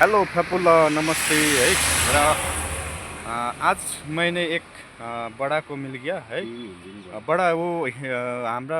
Hello फैपुल्ला नमस्ते है र आज मैंने एक बड़ा को मिल गया है। बड़ा वो हमरा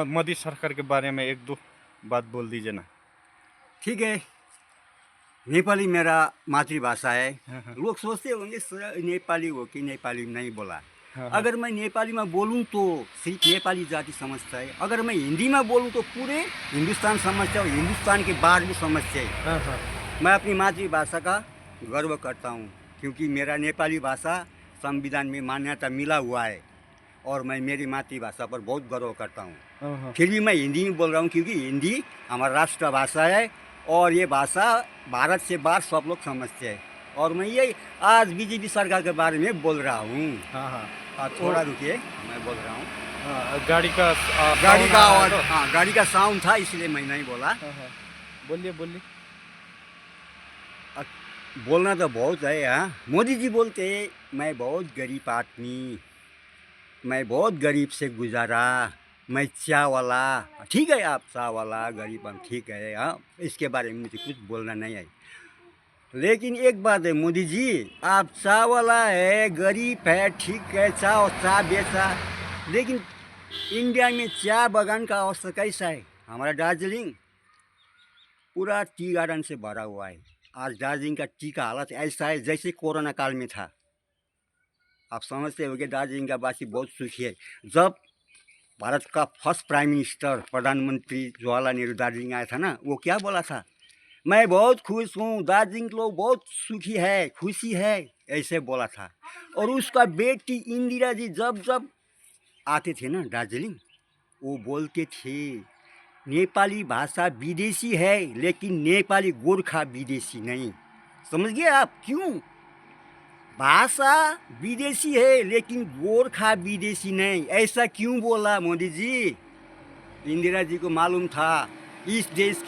मोदी सरकार के बारे में एक दो बात बोल दीजिए ना। ठीक है। नेपाली मेरा मातृभाषा है। हाँ हाँ लोग सोचते होंगे नेपाली हो कि नेपाली नहीं बोला। हाँ हाँ अगर मैं नेपाली में बोलूँ तो सिर्फ नेपाली जाति समझता है, अगर मैं हिंदी में बोलूँ तो पूरे हिंदुस्तान समझता है और हिंदुस्तान के बाहर भी समझते हैं। हाँ हाँ मैं अपनी मातृभाषा का गर्व करता हूँ क्योंकि मेरा नेपाली भाषा संविधान में मान्यता मिला हुआ है और मैं मेरी मातृभाषा पर बहुत गर्व करता हूँ। हाँ फिर भी मैं हिंदी में बोल रहा हूँ क्योंकि हिंदी हमारा राष्ट्रभाषा है और ये भाषा भारत से बाहर सब लोग समझते हैं। और मैं ये आज बीजेपी सरकार के बारे में बोल रहा हूँ। हाँ हाँ थोड़ा रुकिए, मैं बोल रहा हूँ। गाड़ी का गाड़ी का आवाज़, तो। हाँ गाड़ी का साउंड था इसलिए मैं नहीं बोला। बोलिए बोलिए। बोलना तो बहुत है। हाँ, मोदी जी बोलते मैं बहुत गरीब आदमी, मैं बहुत गरीब से गुजारा, मैं चाय वाला। ठीक है, आप चाय वाला गरीब हम ठीक है। हाँ, इसके बारे में मुझे कुछ बोलना नहीं है। लेकिन एक बात है मोदी जी, आप चाय वाला है, गरीब है, ठीक है, चाय बेचा, लेकिन इंडिया में चाय बागान का अवस्था कैसा है? हमारा दार्जिलिंग पूरा टी गार्डन से भरा हुआ है। आज दार्जिलिंग का टी का हालत ऐसा है जैसे कोरोना काल में था। आप समझते हो कि दार्जिलिंग का वासी बहुत सुखी है। जब भारत का फर्स्ट प्राइम मिनिस्टर प्रधानमंत्री जवाहरलाल नेहरू दार्जिलिंग आया था ना, वो क्या बोला था? मैं बहुत खुश हूँ, दार्जिलिंग लोग बहुत सुखी है, खुशी है, ऐसे बोला था। और उसका बेटी इंदिरा जी जब जब आते थे ना दार्जिलिंग, वो बोलते थे नेपाली भाषा विदेशी है लेकिन नेपाली गोरखा विदेशी नहीं। समझ गए आप क्यों? भाषा विदेशी है लेकिन गोरखा विदेशी नहीं। ऐसा क्यों बोला मोदी जी? इंदिरा जी को मालूम था इस देश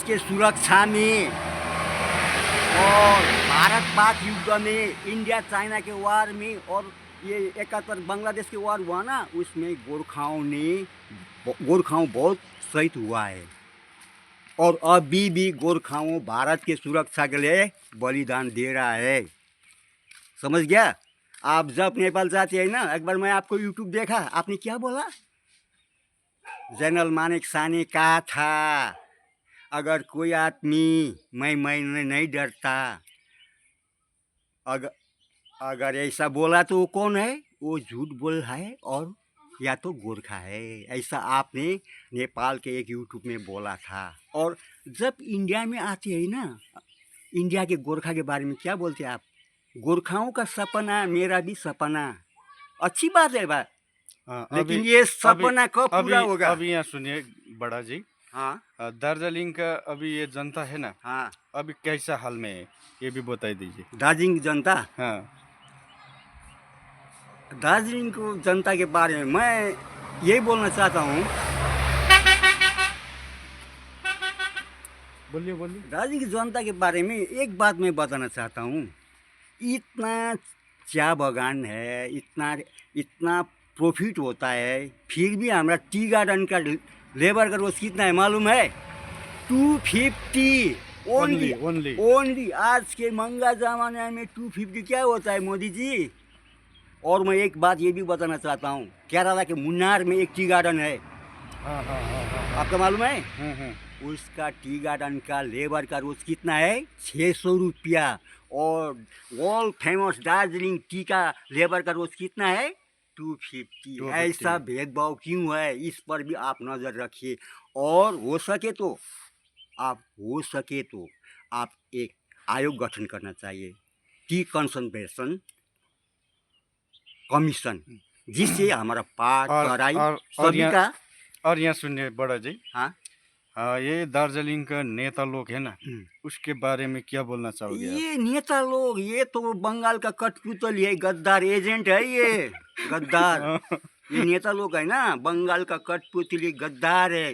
के सुरक्षा में और भारत पाक युद्ध में, इंडिया चाइना के वार में और ये 71 बांग्लादेश के वार हुआ ना, उसमें गोरखाओं बहुत शहीद हुआ है और अभी भी गोरखाओं भारत के सुरक्षा के लिए बलिदान दे रहा है। समझ गया? आप जब नेपाल जाते हैं ना, एक बार मैं आपको यूट्यूब देखा, आपने क्या बोला? जनरल मानेक साने कहा था अगर कोई आदमी मैं नहीं डरता, अगर ऐसा बोला तो वो कौन है? वो झूठ बोल रहा है और या तो गोरखा है। ऐसा आपने नेपाल के एक यूट्यूब में बोला था। और जब इंडिया में आते हैं ना, इंडिया के गोरखा के बारे में क्या बोलते हैं आप? गोरखाओं का सपना मेरा भी सपना। अच्छी बात है बात, लेकिन ये सपना कब पूरा होगा? अभी यहाँ सुनिए बड़ा जी। हाँ, दार्जिलिंग का अभी ये जनता है ना, हाँ, अभी कैसा हाल में है ये भी बता दीजिए। दार्जिलिंग जनता, हाँ दार्जिलिंग को जनता के बारे में मैं यही बोलना चाहता हूँ। बोलिए बोलिए। दार्जिलिंग की जनता के बारे में एक बात मैं बताना चाहता हूँ। इतना चाय बागान है, इतना इतना प्रॉफिट होता है, फिर भी हमारा टी गार्डन का लेबर का रोज कितना है मालूम है? 250 ओनली। ओनली आज के महंगा जमाने में 250 क्या होता है मोदी जी? और मैं एक बात ये भी बताना चाहता हूँ, केरला के मुन्नार में एक टी गार्डन है। हाँ हाँ हाँ हाँ, आपका मालूम है? उसका टी गार्डन का लेबर का रोज कितना है? 600 रुपया। और वर्ल्ड फेमस दार्जिलिंग टी का लेबर का रोज कितना है? 250। ऐसा भेदभाव क्यों है? इस पर भी आप नज़र रखिए। और हो सके तो आप एक आयोग गठन करना चाहिए, टी कंसर्वेशन कमीशन, जिससे हमारा पाठ पढ़ाई सभी का। और यहाँ सुनिए बड़ा जी। हाँ, ये दार्जिलिंग का नेता लोग है ना, उसके बारे में क्या बोलना चाहोगे आप? ये नेता लोग, ये तो बंगाल का कठपुतली है, गद्दार एजेंट है ये, गद्दार। ये नेता लोग है ना, बंगाल का कठपुतली गद्दार है।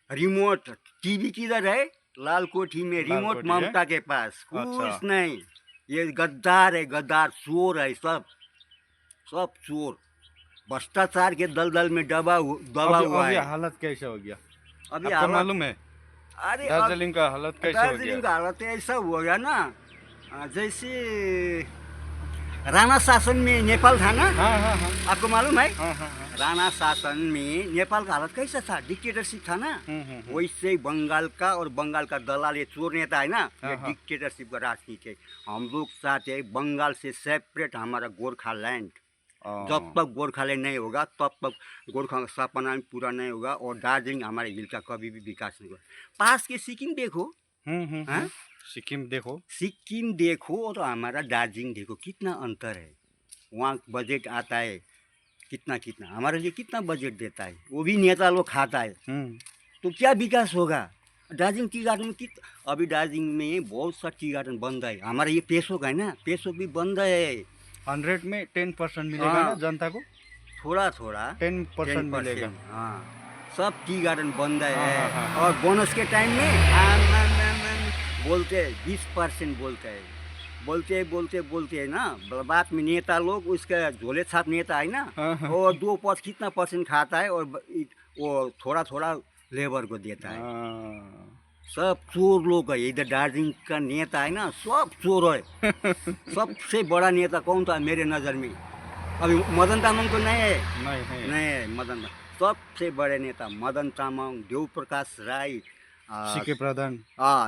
रिमोट टीवी किधर है? लाल कोठी में रिमोट ममता के पास। कुछ नहीं, ये गद्दार है, गद्दार चोर है, सब चोर, भ्रष्टाचार के दलदल में दबा हुआ है। अभी हालत कैसा हो गया अभी आपको मालूम है? अरे दार्जिलिंग का हालत कैसे हो दार्जिलिंग गया? का हालत ऐसा हो गया ना, जैसे राणा शासन में नेपाल था ना, हाँ हाँ हाँ आपको मालूम है? हाँ हाँ हाँ। राणा शासन में नेपाल का हालत कैसा था, डिक्टेटरशिप था ना। वैसे ही बंगाल का, और बंगाल का दलाल ये चोर नेता है ना, ये हाँ। डिक्टेटरशिप का राजनीति है। हम लोग चाहते हैं बंगाल से सेपरेट हमारा गोरखालैंड। जब तक गोरखालैंड नहीं होगा तब तक गोरखा का सपना भी पूरा नहीं होगा, और दार्जिलिंग हमारे हिल का कभी भी विकास नहीं होगा। पास के सिक्किम देखो, हाँ? सिक्किम देखो, सिक्किम देखो और हमारा दार्जिलिंग देखो, कितना अंतर है। वहाँ बजट आता है कितना कितना, हमारे लिए कितना बजट देता है, वो भी नेता लोग खाता है। तो क्या विकास होगा? दार्जिलिंग टी गार्डन में अभी दार्जिलिंग में बहुत सा टी गार्डन बंद है। हमारा ये पेसोक है ना, पेसोक भी बंद है। 100 में 10% मिलेगा ना जनता को? थोड़ा थोड़ा 10% मिलेगा। हाँ, सब टी गार्डन बंद है। हाँ। और बोनस के टाइम में बोलते 20% बोलते है ना, बाद में नेता लोग उसका झोले छाप नेता है ना, और 2% कितना परसेंट खाता है, और वो थोड़ा थोड़ा लेबर को देता है। सब चोर लोग है इधर। दार्जिलिंग का नेता है ना, सब चोर है। सबसे बड़ा नेता कौन था मेरे नज़र में? अभी मदन तामाङ तो नहीं है, नहीं है मदन तामाङ। सबसे बड़े नेता मदन तामाङ, देव प्रकाश राई, सीके प्रधान,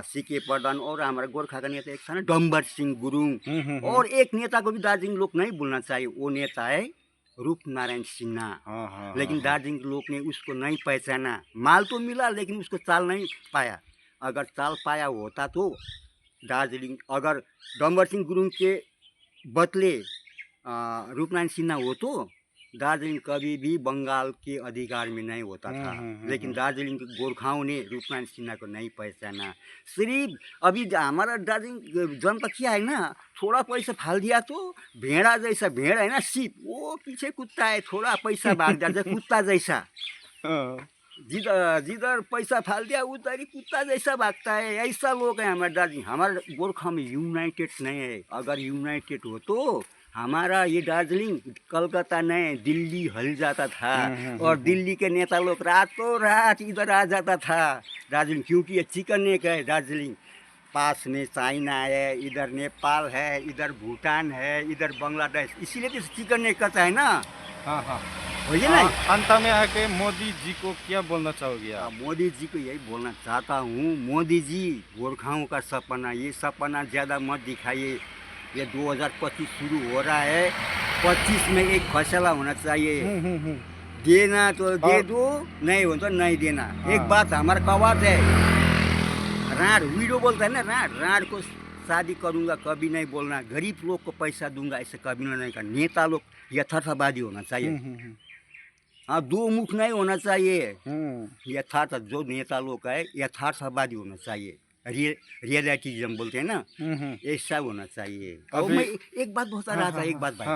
सीके प्रधान, और हमारा गोरखा का नेता एक था ना डम्बर सिंह गुरुङ। और एक नेता को भी दार्जिलिंग लोग नहीं भूलना चाहिए, वो नेता है रूपनारायण सिन्हा। लेकिन दार्जिलिंग लोग ने उसको नहीं पहचाना। माल तो मिला लेकिन उसको चाल नहीं पाया। अगर चाल पाया होता तो दार्जिलिंग, अगर डम्बर सिंह गुरुङ के बदले रूपनारायण सिन्हा हो तो दार्जिलिंग कभी भी बंगाल के अधिकार में नहीं होता था। लेकिन दार्जिलिंग के गोरखाओं ने रूपनारायण सिन्हा को नहीं पहचाना। सिर्फ अभी हमारा दार्जिलिंग जनता क्या है ना, थोड़ा पैसा फाल दिया तो भेड़ा जैसा, भेड़ है ना सिप, वो पीछे कुत्ता है, थोड़ा पैसा भाग जाता है कुत्ता जैसा। जिधर पैसा फाल दिया उधर ही कुत्ता जैसा भागता है। ऐसा लोग है हमारे दार्जिलिंग। हमारे गोरखा में यूनाइटेड नहीं है। अगर यूनाइटेड हो तो हमारा ये दार्जिलिंग कलकत्ता नहीं दिल्ली हिल जाता था। और दिल्ली के नेता लोग रातों रात इधर आ जाता था दार्जिलिंग, क्योंकि ये चिकन नेक है दार्जिलिंग। पास में चाइना है, इधर नेपाल है, इधर भूटान है, इधर बांग्लादेश, इसीलिए तो चिकन नेक कहता है ना। भैया ना, अंत में आके मोदी जी को क्या बोलना चाहोगे आप? मोदी जी को यही बोलना चाहता हूँ, मोदी जी गोरखाओं का सपना, ये सपना ज़्यादा मत दिखाइए। ये 2025 शुरू हो रहा है, 25 में एक फैसला होना चाहिए। देना तो दे दो, नहीं हो तो नहीं देना। एक बात हमारा कहावत है, राड वीडियो बोलता है ना, राड को शादी करूँगा कभी नहीं बोलना, गरीब लोग को पैसा दूंगा ऐसे कभी नहीं करना। नेता लोग यथार्थवादी होना चाहिए। हाँ, दो मुख नहीं होना चाहिए। यथार्थ, जो नेता लोग है यथार्थवादी होना चाहिए। रियलिटिज्म बोलते हैं ना, ऐसा होना चाहिए। और मैं एक बात बता रहा था, एक बात भाई,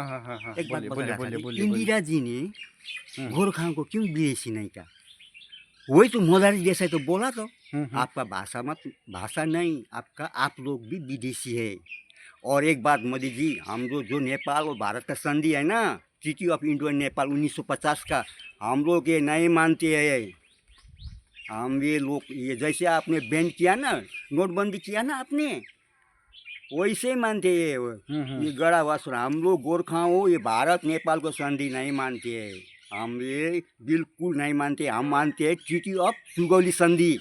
एक बात बता रहा था, इंदिरा जी ने गोरखाओं को क्यों विदेशी नहीं कहा? वही तो मोदी जैसा तो बोला तो, आपका भाषा नहीं, आपका आप लोग भी विदेशी है। और एक बात मोदी जी, हम जो नेपाल और भारत का संधि है ना, treaty of Indo and Nepal 1950 का, हम लोग ये नहीं मानते हैं। हम ये लोग, ये जैसे आपने बैन किया ना, नोटबंदी किया ना आपने, वैसे ही मानते हैं। ये गड़ा वासुर, हम लोग गोरखा हो, ये भारत नेपाल को संधि नहीं मानते हैं। हम ये बिल्कुल नहीं मानते। हम मानते हैं ट्रीटी ऑफ सुगौली संधि।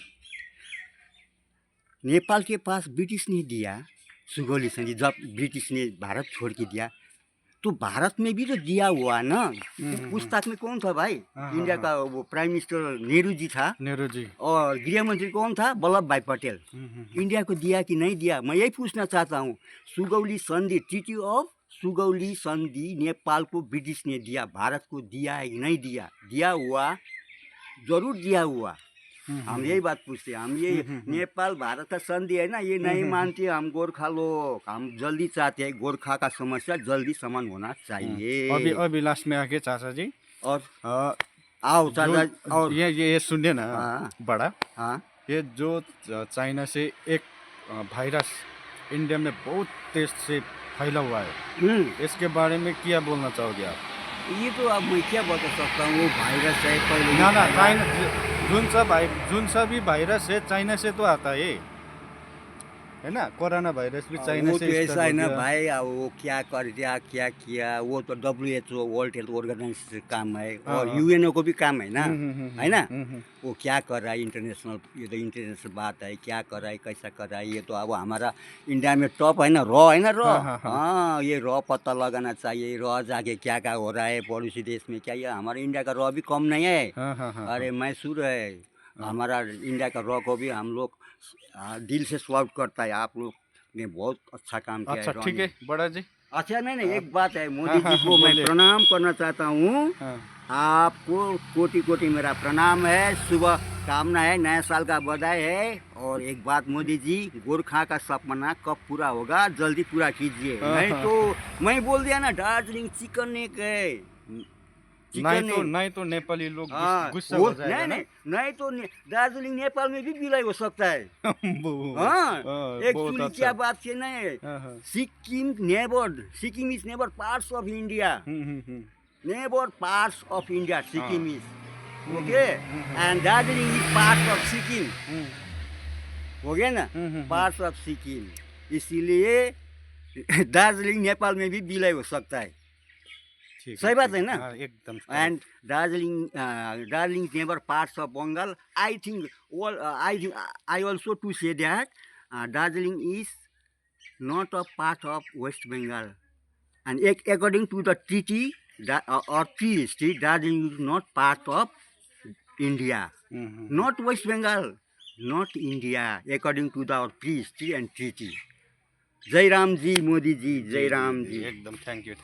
नेपाल के पास ब्रिटिश ने दिया सुगौली संधि, जब ब्रिटिश ने भारत छोड़ के दिया, तो भारत में भी तो दिया हुआ ना। पुस्तक में कौन था भाई? इंडिया का वो प्राइम मिनिस्टर नेहरू जी था, नेहरू जी। और गृह मंत्री कौन था? वल्लभ भाई पटेल। इंडिया को दिया कि नहीं दिया, मैं यही पूछना चाहता हूँ। सुगौली संधि, ट्रीटी ऑफ सुगौली संधि नेपाल को ब्रिटिश ने दिया, भारत को दिया है कि नहीं दिया? दिया हुआ, जरूर दिया हुआ। हम यही बात पूछते हैं। हम ये नेपाल भारत का संधि है ना, ये नहीं मानते हम गोरखा लोग। हम जल्दी चाहते हैं गोरखा का समस्या जल्दी समाधान होना चाहिए। अभी लास्ट में आके चाचा जी, और आओ चाचा, और ये सुनिए ना बड़ा, ये जो चाइना से एक वायरस इंडिया में बहुत तेज से फैला हुआ है, इसके बारे में क्या बोलना चाहोगे आप? ये तो अब मैं क्या बता सकता हूँ, वो वायरस है पहले ना जोन सा भी वायरस है चाइना से तो आता है ना। कोरोना वायरस भी चाइना वो से तो ऐसा स्टार्ट है हो ना गया। भाई, अब वो क्या कर दिया क्या किया, वो तो WHO वर्ल्ड हेल्थ ऑर्गेनाइजेशन का काम है हाँ, और हाँ। यूएनओ को भी काम है ना, है ना। हम्म। वो क्या कर रहा है इंटरनेशनल, ये तो इंटरनेशनल बात है, क्या कर रहा है कैसा कर रहा है, ये तो अब हमारा इंडिया में टॉप है ना, रॉ है ना, रॉ। हाँ, हाँ, हाँ। हाँ, ये रॉ पता लगाना चाहिए, रॉ जाके क्या क्या हो रहा है पड़ोसी देश में, क्या ये हमारे इंडिया का रॉ भी कम नहीं है। हाँ, हाँ, हाँ, अरे मैसूर है, हमारा इंडिया का रॉ को भी हम लोग दिल से स्वागत करता है। आप लोग ने बहुत अच्छा काम किया है अच्छा ठीक रॉनी। है बड़ा जी। अच्छा नहीं, एक बात है, हाँ, मोदी हाँ, जी को मैं बोलिए। प्रणाम करना चाहता हूँ। हाँ। आपको कोटि कोटि मेरा प्रणाम है, शुभ कामना है, नया साल का बधाई है। और एक बात मोदी जी, गोरखा का सपना कब पूरा होगा, जल्दी पूरा कीजिए, हाँ, नहीं हाँ, तो मैं बोल दिया ना दार्जिलिंग चिकन एक है, चिकन है। नहीं तो नेपाली लोग हाँ गुस्सा वो हो जाएगा ना। नहीं तो दार्जिलिंग नेपाल में भी विलय हो सकता है। हाँ, बहुत एक्चुअली अच्छा। क्या बात है नहीं है, हाँ, हाँ। Sikkim is neighbour parts of India, hmm. Neighbour parts of India, Sikkim हाँ। Is okay, and Darjeeling is part of Sikkim, हो गया ना, पार्ट्स ऑफ सिक्किम, इसीलिए दार्जिलिंग नेपाल में भी विलय हो सकता है। ठीक सही बात ठीक है ना। हाँ, एकदम and correct। Darjeeling neighbour parts of Bengal, I think I also to say that Darjeeling is not a part of West Bengal. And according to the treaty or treaty, Darjeeling is not part of India, not West Bengal, not India, according to the treaty and treaty. Jai Ram ji, Modi ji, Jai Ram ji. एकदम thank you.